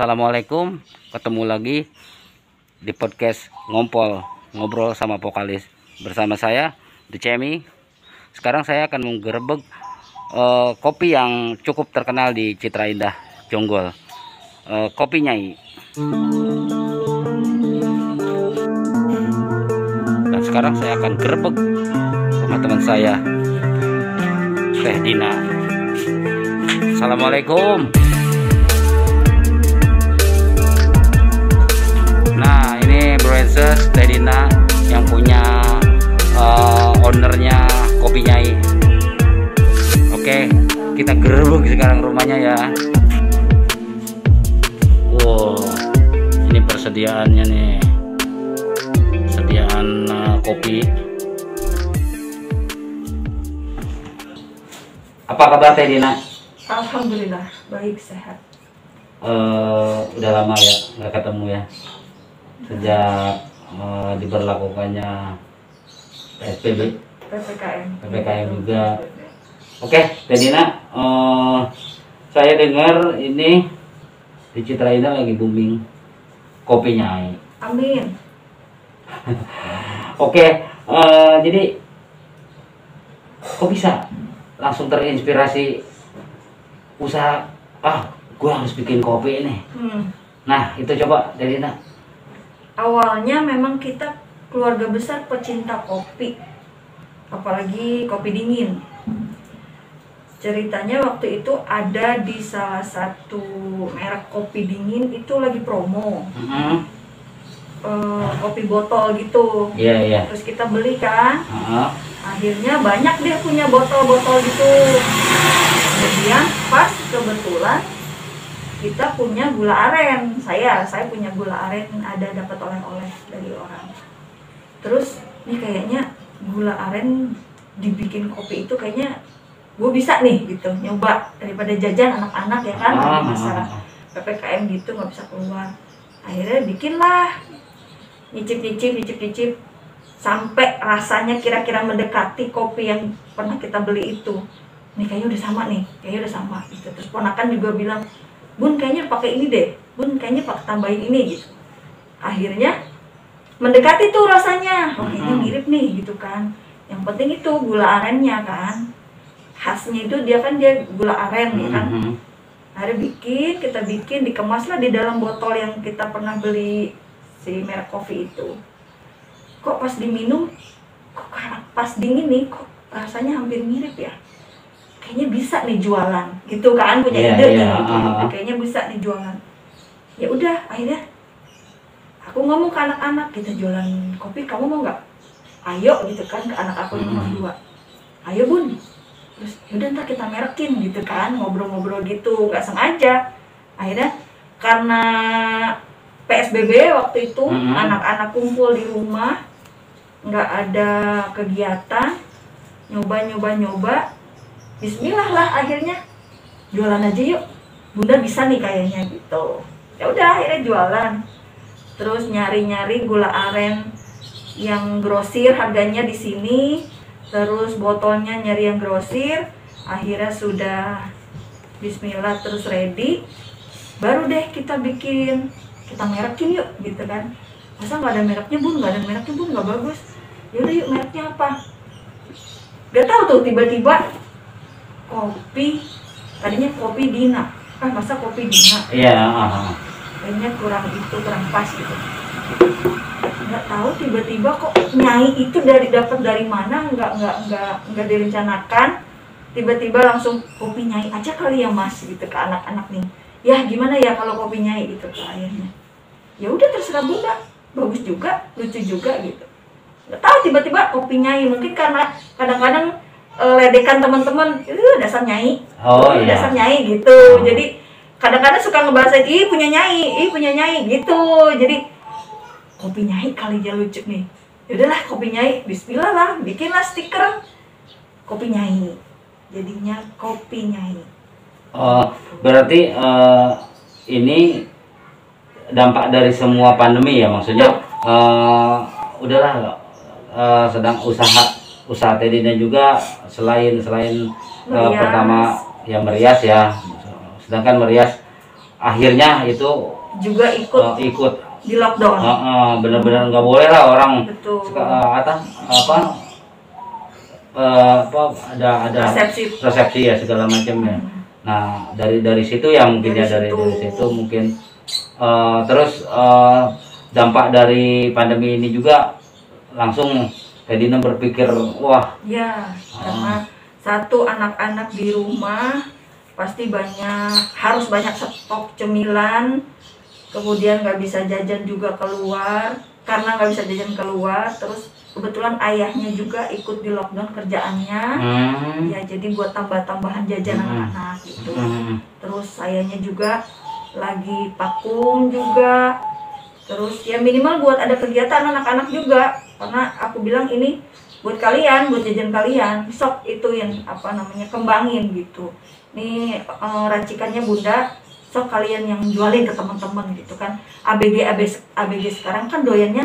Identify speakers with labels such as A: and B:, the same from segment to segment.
A: Assalamualaikum, ketemu lagi di podcast ngobrol sama vokalis bersama saya The Cemi. Sekarang saya akan menggerebek kopi yang cukup terkenal di Citra Indah Jonggol, kopi Nyai. Dan sekarang saya akan gerebek rumah teman saya, Teh Dina. Assalamualaikum. Nah, ini Broenses Teh Dina yang punya ownernya kopi Nyai. Oke, kita gerebek sekarang rumahnya ya. Wow, ini persediaannya nih, persediaan kopi. Apa kabar Teh Dina?
B: Alhamdulillah, baik, sehat.
A: Udah lama ya nggak ketemu ya, sejak diberlakukannya PSBB, PPKM juga. Oke, Teh Dina, saya dengar ini di Citra Indah lagi booming kopi Nyai.
B: Amin.
A: Oke, jadi kok bisa langsung terinspirasi usaha, gue harus bikin kopi ini. Nah, itu coba Teh Dina.
B: Awalnya memang kita keluarga besar pecinta kopi, apalagi kopi dingin. Ceritanya waktu itu ada di salah satu merek kopi dingin itu lagi promo, kopi botol gitu.
A: Iya.
B: Terus kita beli kan, akhirnya banyak deh punya botol-botol gitu. Kemudian pas kebetulan kita punya gula aren, saya punya gula aren, ada dapat oleh-oleh dari orang. Terus ini kayaknya gula aren dibikin kopi itu kayaknya gue bisa nih gitu, nyoba daripada jajan anak-anak ya kan, lagi masalah PPKM gitu nggak bisa keluar. Akhirnya bikinlah, nyicip sampai rasanya kira-kira mendekati kopi yang pernah kita beli itu. Nih kayaknya udah sama nih, kayaknya udah sama gitu. Terus ponakan juga bilang, Bun kayaknya pakai ini deh, Bun kayaknya pakai tambahin ini gitu. Akhirnya mendekati tuh rasanya, kayaknya mirip nih gitu kan. Yang penting itu gula arennya kan, khasnya itu dia gula aren ya kan. Akhirnya kita bikin, dikemaslah di dalam botol yang kita pernah beli si merek kopi itu. Kok pas diminum, kok pas dingin nih, kok rasanya hampir mirip ya. Kayaknya bisa nih jualan gitu kan, punya ide gitu. Kayaknya bisa nih jualan. Ya udah, akhirnya aku ngomong ke anak-anak, kita jualan kopi, kamu mau nggak? Ayo gitu kan, ke anak aku yang nomor 2. Ayo Bun. Terus yaudah ntar kita merekin gitu kan, ngobrol-ngobrol gitu, nggak sengaja. Akhirnya karena PSBB waktu itu, anak-anak kumpul di rumah, nggak ada kegiatan, nyoba. Bismillah lah, akhirnya jualan aja yuk, Bunda bisa nih kayaknya gitu. Ya udah akhirnya jualan. Terus nyari gula aren yang grosir, harganya di sini. Terus botolnya nyari yang grosir. Akhirnya sudah Bismillah terus ready. Baru deh kita bikin, kita merekin yuk gitu kan. Masa nggak ada mereknya Bun, nggak bagus. Yaudah yuk, mereknya apa? Gak tahu tuh, tiba-tiba kopi, tadinya kopi Dina, masa kopi Dina? Iya. Kayaknya kurang pas gitu. Nggak tahu tiba-tiba kok Nyai itu dapat dari mana, nggak direncanakan. Tiba-tiba langsung kopi Nyai aja kali ya Mas gitu ke anak-anak nih. Ya gimana ya kalau kopi Nyai gitu ke ayahnya. Ya udah terserah Bunda, bagus juga, lucu juga gitu. Nggak tahu tiba-tiba kopi Nyai, mungkin karena kadang-kadang ledekan teman-teman, dasar Nyai, dasar Nyai gitu. Jadi kadang-kadang suka ngebahasain, punya Nyai gitu. Jadi kopi Nyai kali ya lucu nih. Yaudahlah kopi Nyai, Bismillah lah, bikinlah stiker kopi Nyai. Jadinya kopi Nyai.
A: Berarti ini dampak dari semua pandemi ya, maksudnya udahlah sedang usaha Teh Dina juga selain pertama ya merias ya, sedangkan merias akhirnya itu
B: juga ikut
A: ikut
B: di lockdown.
A: benar-benar nggak boleh lah orang
B: Betul.
A: ada resepsi ya segala macamnya. Nah dari situ ya mungkin dari situ mungkin terus dampak dari pandemi ini juga langsung Dina berpikir wah
B: ya, karena satu, anak-anak di rumah pasti harus banyak stok cemilan, kemudian nggak bisa jajan juga keluar. Karena nggak bisa jajan keluar, terus kebetulan ayahnya juga ikut di lockdown kerjaannya, ya jadi buat tambah-tambahan jajan anak-anak gitu. Terus ayahnya juga lagi vakum juga, terus ya minimal buat ada kegiatan anak-anak juga, karena aku bilang ini buat kalian, buat jajan kalian, sok itu yang kembangin gitu. Ini racikannya Bunda, sok kalian yang jualin ke teman-teman gitu kan. ABG sekarang kan doyannya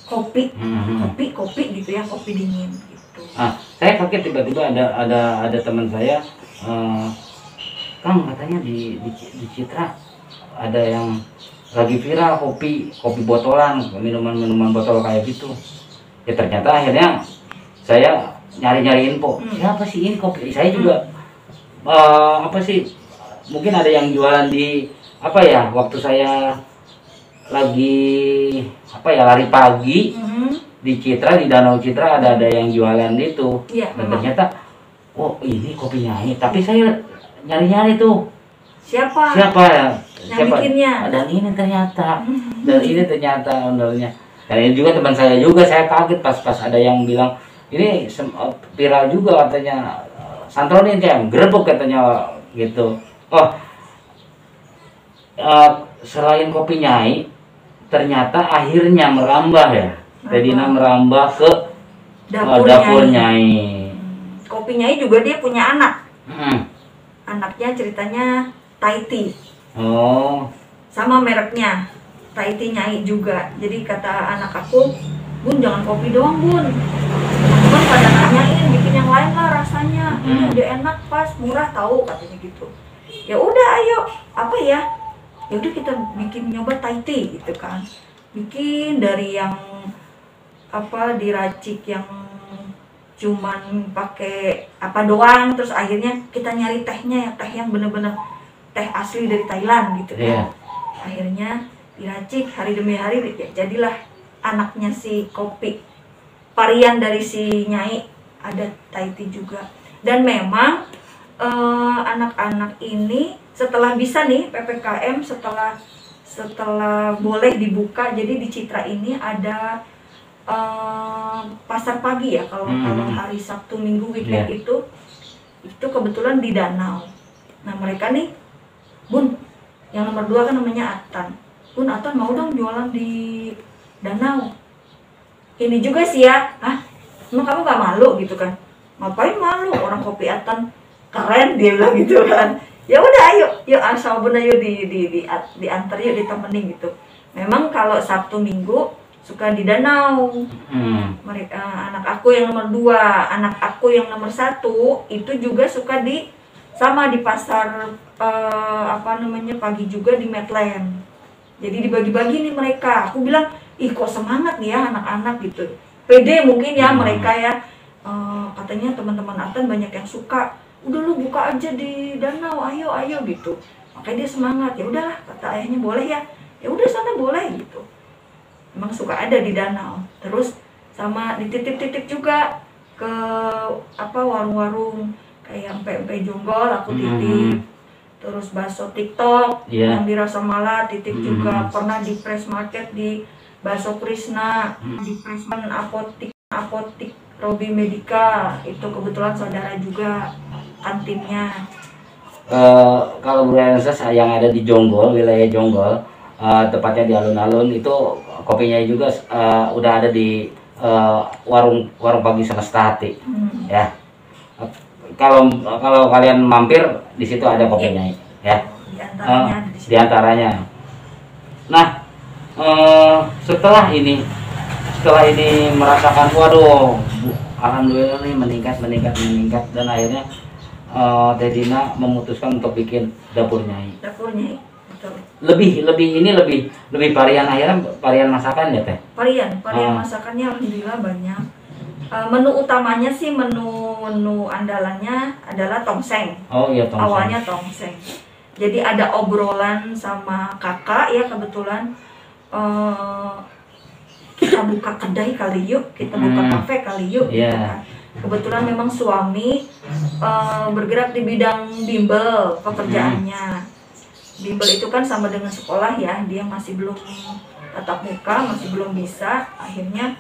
B: kopi gitu ya, kopi dingin gitu.
A: Saya kaget tiba-tiba ada teman saya, Kang katanya di Citra ada yang lagi viral kopi botolan, minuman botol kayak gitu. Ya ternyata akhirnya saya nyari info, siapa sih ini kopi? Saya juga mungkin ada yang jualan di waktu saya lagi lari pagi di Citra, di Danau Citra ada yang jualan itu. Dan ternyata oh ini kopi Nyai, tapi saya nyari tuh siapa bikinnya, dan ini ternyata ownernya. Dan ini juga teman saya juga, saya kaget pas ada yang bilang ini viral juga katanya, Santroni yang gerebek katanya gitu. Selain kopi Nyai, ternyata akhirnya merambah ya, Dina merambah ke dapur Nyai.
B: Kopi Nyai juga dia punya anak. Anaknya ceritanya Taiti. Sama mereknya Taiti Nyai juga. Jadi kata anak aku, Bun jangan kopi doang Bun, teman pada nanyain bikin yang lain lah rasanya, ini udah enak pas murah tahu katanya gitu. Ya udah ayo ya udah kita bikin nyoba Taiti gitu kan, bikin dari yang diracik yang cuman pakai doang, terus akhirnya kita nyari tehnya, teh yang bener-bener teh asli dari Thailand gitu kan. Akhirnya diracik hari demi hari, ya jadilah anaknya si kopi, varian dari si Nyai, ada Taiti juga. Dan memang anak-anak ini setelah bisa nih PPKM, setelah boleh dibuka, jadi di Citra ini ada pasar pagi ya, kalau hari Sabtu Minggu weekend itu kebetulan di Danau. Nah mereka nih, Bun, yang nomor 2 kan namanya Atan, Bun Atan mau dong jualan di Danau. Ini juga sih ya, emang kamu gak malu gitu kan? Ngapain malu, orang kopi Atan keren, dia bilang gitu kan. Ya udah yuk asal bener yuk diantar yuk, ditemenin gitu. Memang kalau Sabtu Minggu suka di Danau. Mereka anak aku yang nomor 2, anak aku yang nomor 1 itu juga suka di pasar pagi juga di Medland. Jadi dibagi-bagi nih mereka. Aku bilang, ih kok semangat nih ya anak-anak gitu. Pede mungkin ya mereka ya. Katanya teman-teman Atan banyak yang suka. Udah lu buka aja di Danau, ayo gitu. Makanya dia semangat. Ya udahlah, kata ayahnya boleh ya. Ya udah sana boleh gitu. Emang suka ada di Danau. Terus sama dititip-titip juga ke warung-warung kayak Empe Jonggol aku titip. Terus bakso TikTok yang di Rasa Mala titip juga. Pernah di Press Market di Bakso Krishna, di Pressman apotik Robi Medika, itu kebetulan saudara juga kantinnya.
A: Kalau Burenses yang ada di Jonggol, wilayah Jonggol, tepatnya di alun-alun itu kopinya juga udah ada di warung pagi Semesta Hati. Ya. Kalau kalian mampir di situ ada kopinya ya. Di antaranya. Nah, setelah ini merasakan waduh, alhamdulillah nih meningkat dan akhirnya Teh Dina memutuskan untuk bikin dapur Nyai.
B: betul.
A: Lebih varian akhirnya varian masakan ya teh.
B: Varian masakannya alhamdulillah banyak. Menu utamanya sih menu andalannya adalah tongseng.
A: Oh iya tongseng.
B: Awalnya tongseng. Jadi ada obrolan sama kakak ya kebetulan kita buka kedai kali yuk, kita buka kafe kali yuk, gitu kan. Kebetulan memang suami bergerak di bidang bimbel pekerjaannya. Bimbel itu kan sama dengan sekolah ya, dia masih belum tatap muka, masih belum bisa. Akhirnya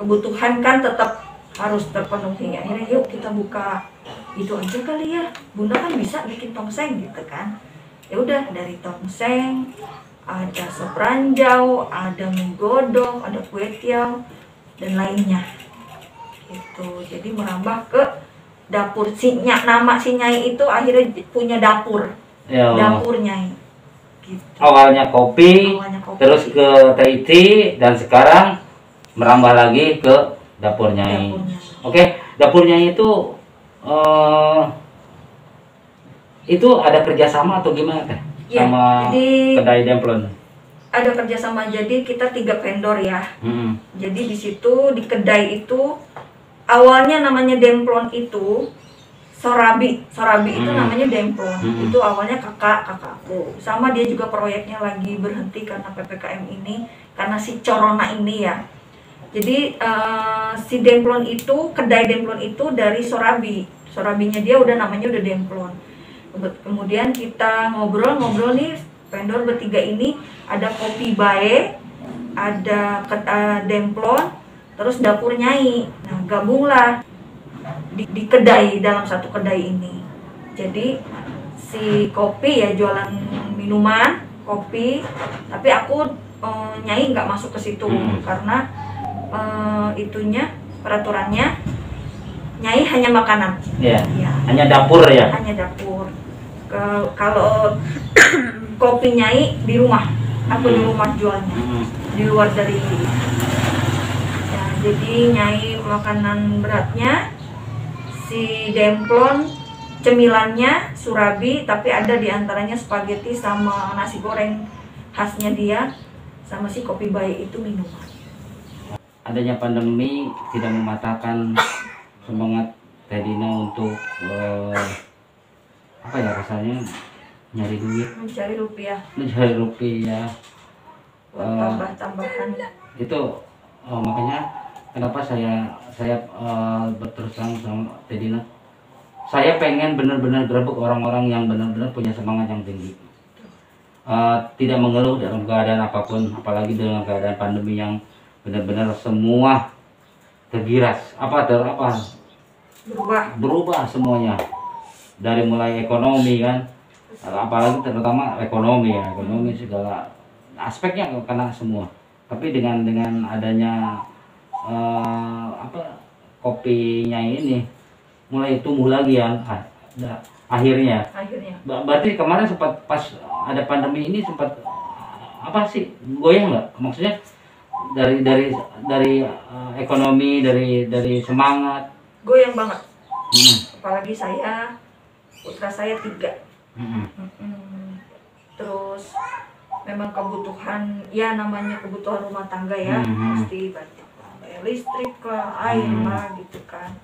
B: kebutuhan kan tetap harus terpenuhi. Akhirnya yuk kita buka itu aja kali ya, bunda kan bisa bikin tongseng gitu kan. Ya udah dari tongseng, ada sop ranjau, ada mie godong, ada kue tiaw dan lainnya. Gitu. Jadi merambah ke dapur nama si Nyai itu akhirnya punya dapur.
A: Ya.
B: Dapur Nyai. Gitu.
A: Awalnya kopi, terus ke TIT dan sekarang merambah lagi ke dapur Nyai. Oke, dapur Nyai itu ada kerjasama atau gimana teh?
B: Ya,
A: sama
B: jadi
A: kedai demplon.
B: Ada kerjasama, jadi kita 3 vendor ya. Jadi di situ di kedai itu awalnya namanya demplon itu Sorabi itu namanya demplon. Itu awalnya kakakku. Sama dia juga proyeknya lagi berhenti karena PPKM ini, karena si corona ini ya. Jadi si demplon itu, kedai demplon itu dari Sorabi. Sorabinya dia namanya udah demplon. Kemudian kita ngobrol nih vendor bertiga ini, ada kopi bae, ada demplon, terus dapur Nyai. Nah gabunglah di kedai, dalam satu kedai ini. Jadi si kopi ya jualan minuman, kopi, tapi aku Nyai nggak masuk ke situ karena itunya peraturannya Nyai hanya makanan.
A: Ya. Hanya dapur ya.
B: Hanya dapur. Kalau kopi Nyai di rumah, aku di rumah jualnya, di luar dari. Ya, jadi Nyai makanan beratnya, si demplon cemilannya Surabi, tapi ada diantaranya spaghetti sama nasi goreng khasnya dia, sama si kopi baik itu minuman.
A: Adanya pandemi tidak mematahkan semangat Teh Dina untuk apa ya rasanya nyari duit,
B: mencari rupiah tambah-tambahan
A: itu. Makanya kenapa saya berterus terang sama Teh Dina, saya pengen benar-benar gerebek orang-orang yang benar-benar punya semangat yang tinggi, tidak mengeluh dalam keadaan apapun, apalagi dengan keadaan pandemi yang benar-benar semua tergiras, berubah semuanya, dari mulai ekonomi kan, apalagi terutama ekonomi segala aspeknya kena semua. Tapi dengan adanya kopinya ini mulai tumbuh lagi ya, akhirnya. Berarti kemarin sempat pas ada pandemi ini sempat goyang nggak? Maksudnya dari ekonomi, dari semangat.
B: Goyang banget. Apalagi putra saya 3. Terus memang kebutuhan, ya namanya kebutuhan rumah tangga ya, pasti bayar listrik lah, air lah gitu kan.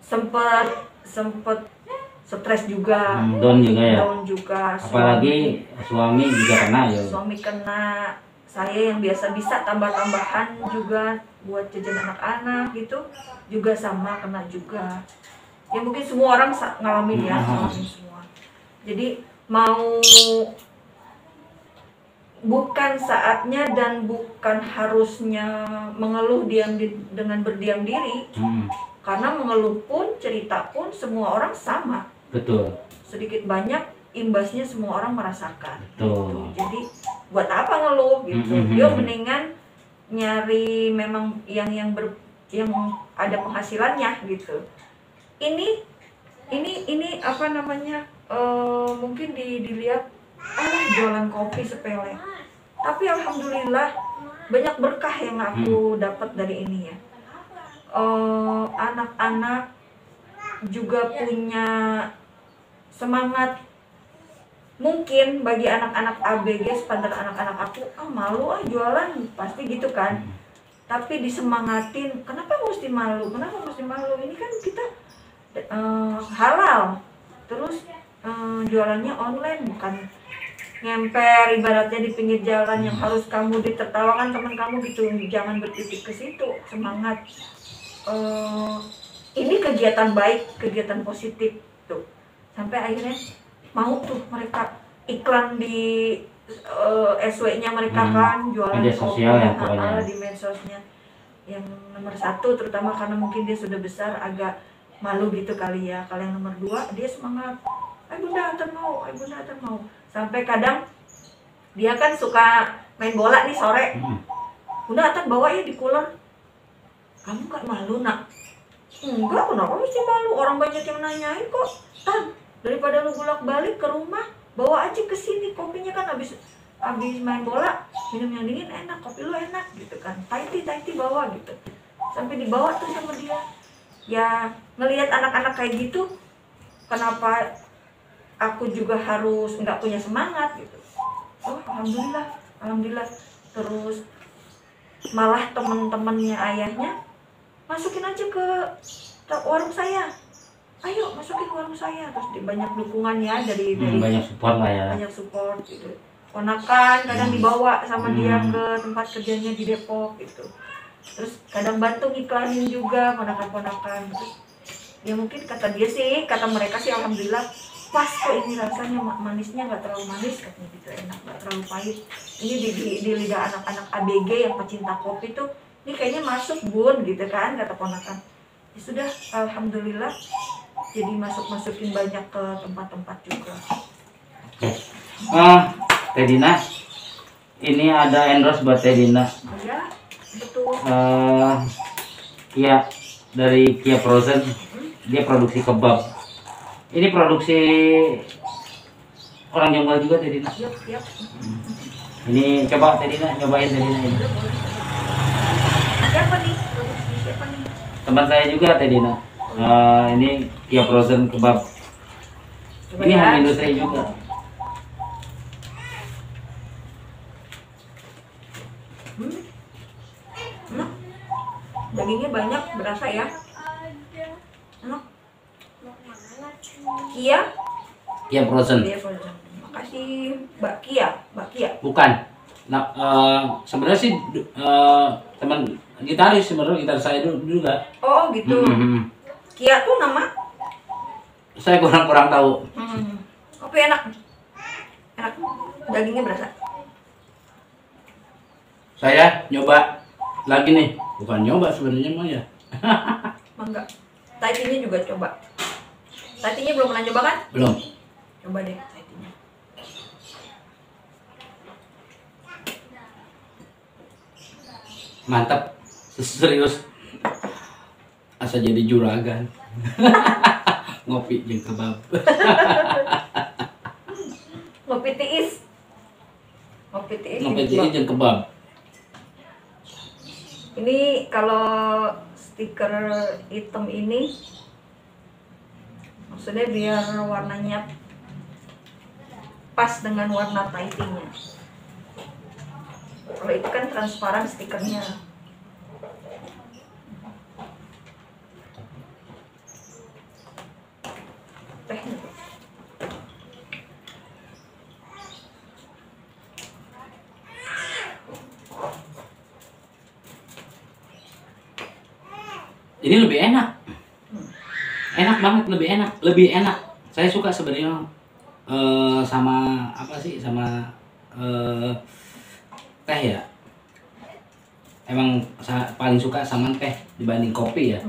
B: Sempet stres juga,
A: down
B: juga.
A: Apalagi suami juga kena ya.
B: Suami kena, saya yang biasa bisa tambah-tambahan juga buat jajan anak-anak gitu, juga sama kena juga. Ya mungkin semua orang ngalamin ya, ngalamin semua. Jadi bukan saatnya dan bukan harusnya mengeluh dengan berdiam diri. Karena mengeluh pun, cerita pun semua orang sama.
A: Betul.
B: Sedikit banyak imbasnya semua orang merasakan.
A: Betul.
B: Gitu. Jadi buat apa ngeluh gitu? Dia mendingan nyari memang yang ada penghasilannya gitu. Ini apa namanya? Mungkin dilihat jualan kopi sepele. Tapi alhamdulillah banyak berkah yang aku dapat dari ini ya. Anak-anak juga punya semangat mungkin bagi anak-anak ABG standar anak-anak aku, malu jualan pasti gitu kan. Tapi disemangatin, kenapa mesti malu, ini kan kita halal, terus jualannya online, bukan ngemper ibaratnya di pinggir jalan yang harus kamu ditertawakan teman kamu gitu. Jangan bertitik ke situ, semangat. Ini kegiatan baik, kegiatan positif tuh, sampai akhirnya mau tuh mereka iklan di SW-nya mereka kan, jualan
A: media sosial ya pokoknya.
B: di medsosnya. Yang nomor 1 terutama karena mungkin dia sudah besar agak malu gitu kali ya. Kalau yang nomor 2 dia semangat, bunda Atan mau, sampai kadang dia kan suka main bola nih sore, bunda Atan bawa ya di cooler. Kamu gak malu nak? Enggak, kenapa mesti malu, orang banyak yang nanyain kok. Tan, daripada lu bolak-balik ke rumah, bawa aja ke sini, kopinya kan habis main bola minum yang dingin enak, kopi lu enak gitu kan. Thai tea bawa gitu, sampai dibawa tuh sama dia. Ya ngelihat anak-anak kayak gitu, kenapa aku juga harus nggak punya semangat gitu. Oh alhamdulillah. Terus malah temen-temennya ayahnya masukin aja ke warung saya, ayo masukin ke warung saya. Terus banyak dukungannya dari
A: banyak support lah ya,
B: banyak support gitu. Ponakan kadang dibawa sama dia ke tempat kerjanya di Depok gitu. Terus kadang bantu ngiklanin juga ponakan-ponakan. Terus ya mungkin kata mereka sih alhamdulillah pas kok ini rasanya, manisnya nggak terlalu manis katanya gitu, enak, nggak terlalu pahit. Ini di lidah anak-anak ABG yang pecinta kopi tuh, ini kayaknya masuk bun gitu kan, kata ponakan. Ya sudah, alhamdulillah jadi masukin banyak ke tempat-tempat juga.
A: Teh Dina, ini ada endorse buat Teh Dina.
B: Oh ya, betul.
A: Kia, dari Kia Frozen, dia produksi kebab. Ini produksi orang Jombang juga Teh Dina.
B: Yap.
A: Ini coba Teh Dina, nyobain Teh Dina ini.
B: Siapa nih? Produksi siapa nih?
A: Teman saya juga Teh Dina. Ini Kia Frozen kebab.
B: Coba
A: Ini
B: ya.
A: home industry juga.
B: Enak. Dagingnya banyak, berasa ya. Enak. Kia
A: Frozen.
B: Makasih Mbak Kia.
A: Bukan. Nah, sebenarnya sih teman gitaris, sebenarnya gitaris saya dulu juga.
B: Oh gitu. Kia tuh nama?
A: Saya kurang tahu.
B: Kopi enak. Dagingnya berasa.
A: Saya nyoba lagi nih, bukan nyoba sebenarnya mah ya.
B: Mangga. Thai tea-nya juga coba. Thai tea-nya belum pernah coba kan?
A: Belum.
B: Coba deh Thai tea-nya.
A: Mantap, serius. Asa jadi juragan. Ngopi jeung kebab.
B: Ngopi tiis
A: jeung kebab.
B: Ini kalau stiker hitam ini maksudnya biar warnanya pas dengan warna Thai tea-nya. Kalau itu kan transparan stikernya. Teh.
A: Ini lebih enak. Enak banget, lebih enak. Saya suka sebenarnya sama apa sih, sama teh ya. Emang saya paling suka sama teh dibanding kopi ya.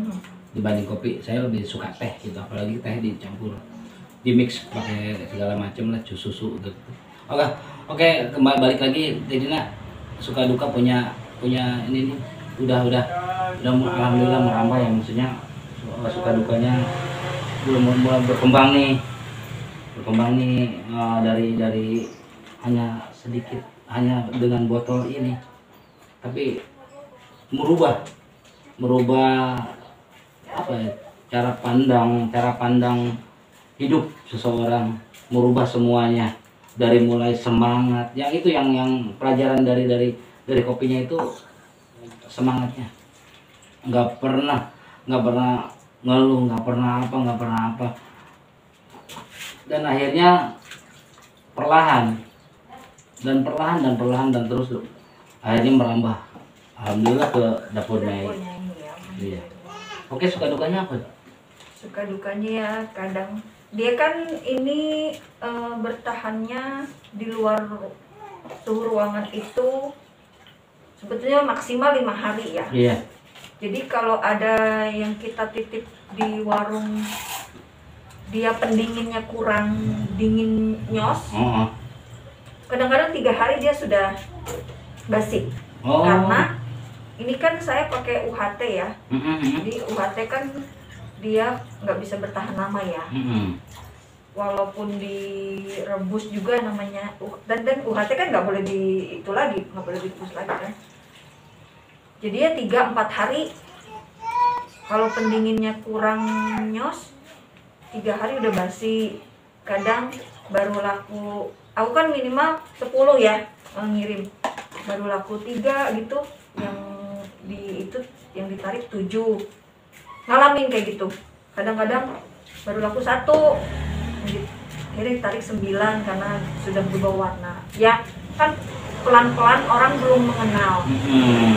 A: Dibanding kopi, saya lebih suka teh gitu, apalagi teh dicampur, dimix pakai segala macam lah, susu gitu. Oke, kembali balik lagi, Teh Dina suka duka punya ini nih, udah alhamdulillah merambah ya, maksudnya suka dukanya belum berkembang nih dari hanya sedikit, hanya dengan botol ini, tapi merubah apa ya, cara pandang hidup seseorang, merubah semuanya. dari mulai semangat, yang itu yang pelajaran dari kopinya itu semangatnya, nggak pernah ngeluh, nggak pernah apa, dan akhirnya perlahan dan terus akhirnya merambah, alhamdulillah, ke dapurnya.
B: Dapurnya ini ya.
A: Iya. Oke, suka dukanya apa?
B: Suka dukanya ya kadang dia kan ini bertahannya di luar suhu ruangan itu sebetulnya maksimal 5 hari ya.
A: Iya.
B: Jadi kalau ada yang kita titip di warung dia pendinginnya kurang dingin nyos, kadang-kadang 3 hari dia sudah basi. Karena ini kan saya pakai UHT ya. Jadi UHT kan dia nggak bisa bertahan lama ya. Walaupun direbus juga namanya, dan UHT kan nggak boleh itu lagi, nggak boleh direbus lagi kan. Jadi ya 3-4 hari. Kalau pendinginnya kurang nyos, 3 hari udah basi. Kadang baru laku, aku kan minimal 10 ya ngirim, baru laku 3 gitu, yang ditarik 7. Ngalamin kayak gitu. Kadang-kadang baru laku 1, akhirnya ditarik 9 karena sudah berubah warna. Ya kan pelan-pelan, orang belum mengenal.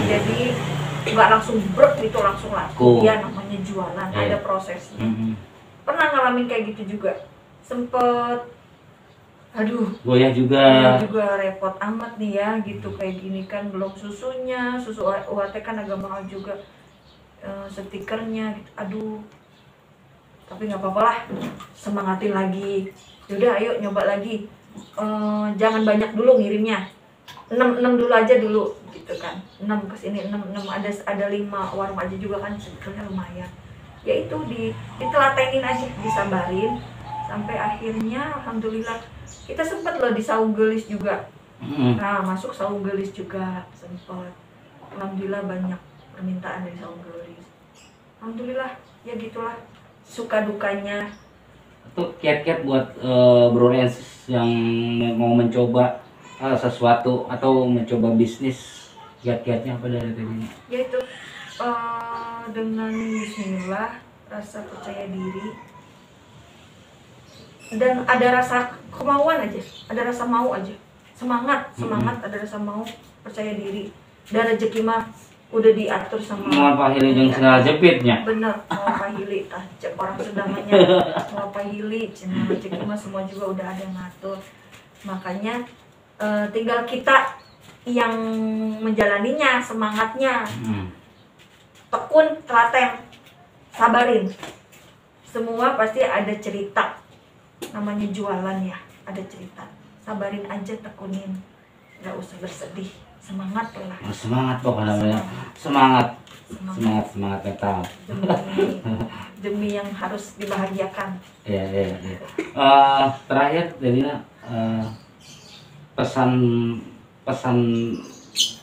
B: Jadi nggak langsung brek gitu langsung laku. Ya namanya jualan, ada prosesnya. Pernah ngalamin kayak gitu juga. Sempet aduh,
A: goyah juga
B: repot amat nih ya gitu, kayak gini kan belum susunya, susu UHT kan agak mahal juga, stikernya gitu, aduh. Tapi nggak apa-apa lah, semangatin lagi. Yaudah ayo nyoba lagi, jangan banyak dulu ngirimnya, 6 dulu aja dulu gitu kan, 6 kesini 6 ada 5 warung aja juga kan, stikernya lumayan. Ya itu ditelatenin aja, disabarin sampai akhirnya alhamdulillah kita sempat loh di saung gelis juga. Nah, masuk saung gelis juga sempat. Alhamdulillah banyak permintaan dari saung gelis. Alhamdulillah, ya gitulah suka dukanya.
A: Itu kiat-kiat buat Bro Rens yang mau mencoba sesuatu atau mencoba bisnis, kiat-kiatnya apa dari tadi?
B: Yaitu dengan bismillah, rasa percaya diri, dan ada rasa kemauan aja, ada rasa mau aja, semangat, ada rasa mau, percaya diri, dan rezeki mah udah diatur sama
A: Mau Hili jeung sendal jepitnya.
B: bener, mau Hili orang Sundamanya mau Hili, cenah rezeki mah semua juga udah ada yang ngatur. Makanya tinggal kita yang menjalaninya, semangatnya, tekun, telaten, sabarin. Semua pasti ada cerita. Namanya jualan ya, ada cerita. Sabarin aja, tekunin, nggak usah bersedih, semangat lah.
A: Semangat pokoknya namanya, semangat metal.
B: Demi yang harus dibahagiakan.
A: Iya. Terakhir Delina, pesan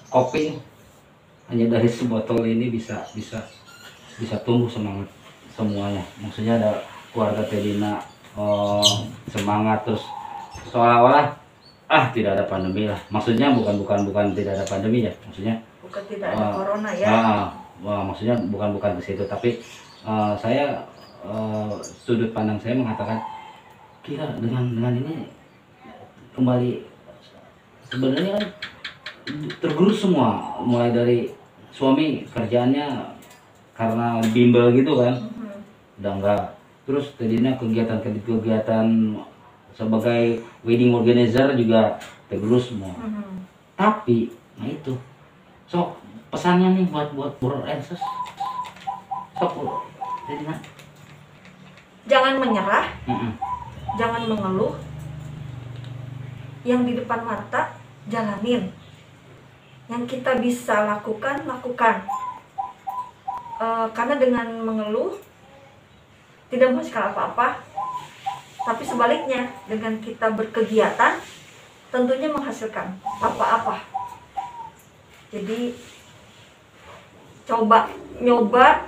A: kopi hanya dari sebotol ini bisa tumbuh semangat semuanya. Maksudnya ada keluarga Delina semangat, terus seolah-olah tidak ada pandemi lah. Maksudnya bukan tidak ada pandemi ya, maksudnya
B: bukan tidak ada corona ya.
A: Maksudnya bukan ke situ, tapi saya sudut pandang saya mengatakan kira dengan ini kembali sebenarnya kan tergerus semua, mulai dari suami kerjaannya karena bimbel gitu kan, udah enggak. Terus tadinya kegiatan sebagai wedding organizer juga tergerus semua. Tapi nah itu, sok pesannya nih buat Bro Rens, sok tadinya
B: jangan menyerah, jangan mengeluh, yang di depan mata jalanin, yang kita bisa lakukan. Karena dengan mengeluh tidak menghasilkan apa-apa, tapi sebaliknya dengan kita berkegiatan tentunya menghasilkan apa-apa. Jadi nyoba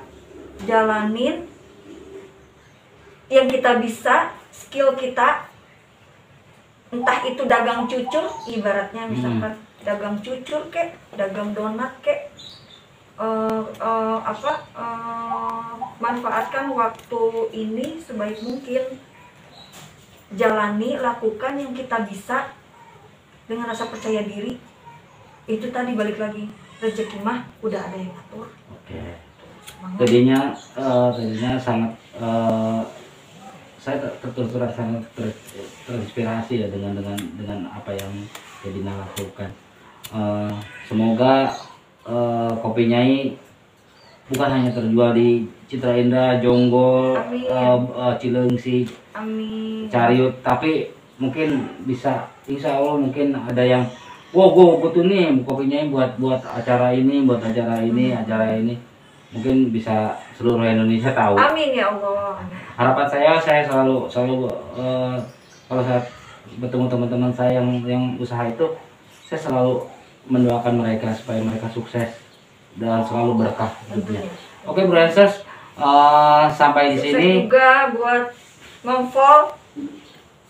B: jalanin yang kita bisa, skill kita, entah itu dagang cucur, ibaratnya misalkan dagang cucur kek, dagang donat kek, manfaatkan waktu ini sebaik mungkin, jalani, lakukan yang kita bisa dengan rasa percaya diri. Itu tadi balik lagi, rezeki mah udah ada yang ngatur.
A: Oke.
B: Semangat.
A: Tadinya sangat saya terus terang sangat terinspirasi ya dengan apa yang Tedina lakukan. Semoga kopi Nyai bukan hanya terjual di Citra Indah, Jonggol, Cileungsi,
B: Amin.
A: Cariut, tapi mungkin bisa, insya Allah mungkin ada yang wow gue butuh nih kopi Nyai buat acara ini, acara ini mungkin bisa seluruh Indonesia tahu.
B: Amin ya Allah.
A: Harapan saya selalu kalau saya bertemu teman-teman saya yang usaha itu, saya selalu mendoakan mereka supaya mereka sukses dan selalu berkah hidupnya. Oke, Brances, sampai di sini.
B: Sukses juga buat Ngompol,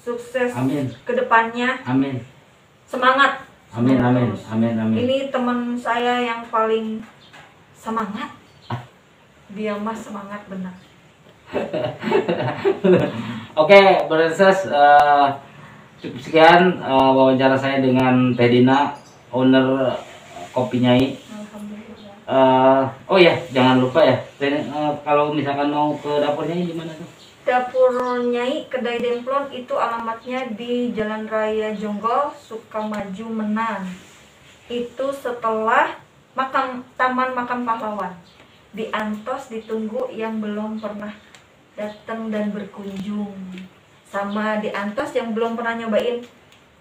B: sukses
A: Amin.
B: kedepannya.
A: Amin.
B: Semangat.
A: Amin, amin,
B: Terus.
A: amin, amin.
B: Ini teman saya yang paling semangat. Dia mah semangat benar.
A: Oke, Brances, cukup sekian wawancara saya dengan Tedina, owner Kopi Nyai.
B: Alhamdulillah.
A: Oh ya, jangan lupa ya, kalau misalkan mau ke dapurnya di mana tuh?
B: Dapur Nyai Kedai Demplon itu alamatnya di Jalan Raya Jonggol, Sukamaju, Menan. Itu setelah Taman Makam Pahlawan. Di Antos, ditunggu yang belum pernah datang dan berkunjung. Sama di Antos yang belum pernah nyobain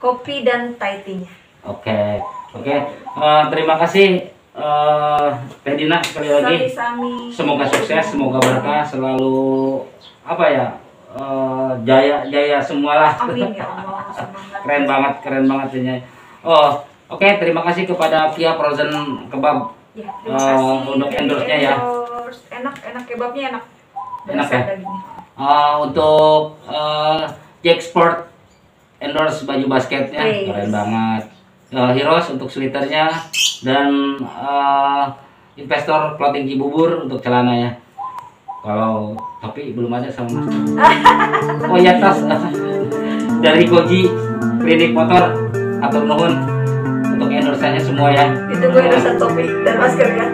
B: kopi dan Thai tea-nya.
A: Oke. Terima kasih Tedina sekali lagi.
B: Sami-sami.
A: Semoga sukses, semoga berkah, selalu jaya semualah.
B: Amin ya Allah. Semangat.
A: Keren banget ini. Oh, oke, terima kasih kepada Kia Frozen Kebab
B: Ya, terima kasih
A: untuk endorse-nya ya.
B: Enak kebabnya enak.
A: Enak
B: Berasa
A: ya?
B: dagingnya.
A: Untuk Jack Sport endorse baju basketnya,
B: Yes.
A: keren banget. Heroes untuk sweaternya, dan investor clothing Cibubur untuk celananya. Kalau tapi belum ada sama Mas. Oh ya, tas dari Koji klinik motor, atur nuhun untuk endorse-nya semua ya.
B: Itu gue ada satu topi dan masker ya.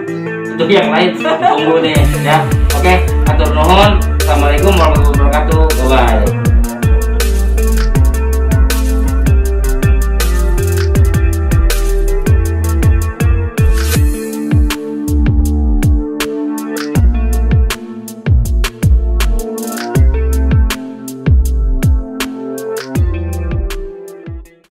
A: Untuk yang lain tunggu nih ya. Oke, atur nuhun. Assalamualaikum warahmatullahi wabarakatuh.